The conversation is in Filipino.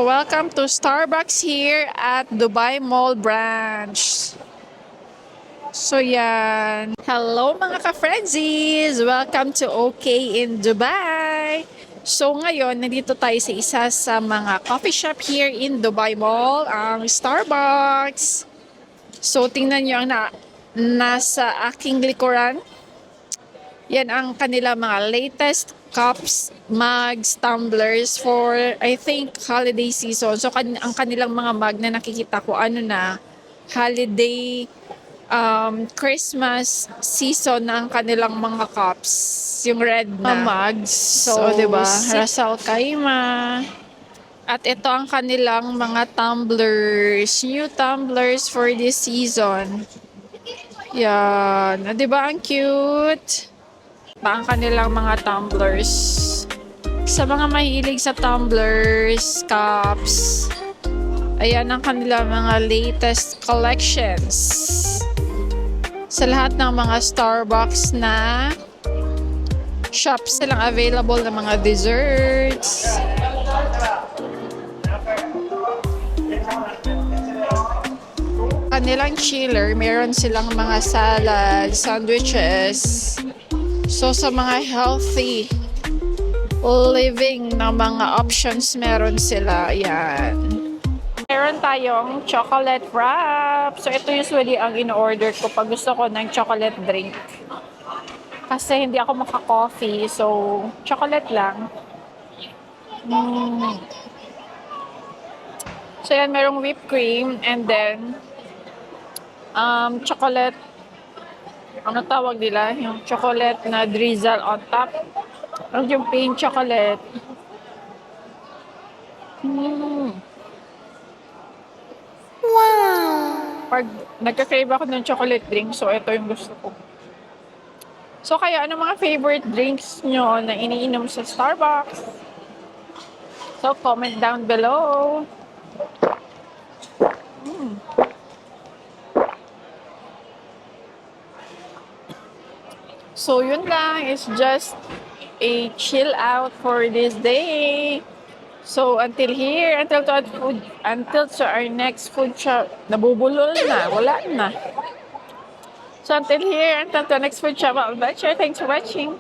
welcome to Starbucks here at Dubai Mall branch. So yan. Hello mga ka-Frenzies! Welcome to OK in Dubai! So ngayon, nandito tayo sa isa sa mga coffee shop here in Dubai Mall, ang Starbucks. So tingnan nyo ang nasa aking likuran. Yan ang kanila mga latest cups, mugs, tumblers for, I think, holiday season. So, ang kanilang mga mug na nakikita ko, holiday, Christmas season na ang kanilang mga cups. Yung red na mugs. So, diba? Ras Al Khaimah. At ito ang kanilang mga tumblers. New tumblers for this season. Yan. Diba ang cute? Ang kanilang mga tumblers. Sa mga mahilig sa tumblers, cups, ayan ang kanilang mga latest collections. Sa lahat ng mga Starbucks na shops, silang available na mga desserts. Kanilang chiller, meron silang mga salad, sandwiches. So, sa mga healthy living na mga options, meron sila. Ayan. Meron tayong chocolate wrap. So, ito usually ang in-order ko pag gusto ko ng chocolate drink. Kasi hindi ako maka-coffee. So, chocolate lang. So, yan. Merong whipped cream and then chocolate. Ano tawag nila? Yung chocolate na drizzle on top. Ang yung plain chocolate. Wow! Pag nagka-crave ako ng chocolate drink, so ito yung gusto ko. So kaya, ano mga favorite drinks nyo na iniinom sa Starbucks? So comment down below. So, yun lang. It's just a chill out for this day. So, until to our next food shop. Nabubulol na. Wala na. So, until to our next food shop. I'll bet you. Thanks for watching.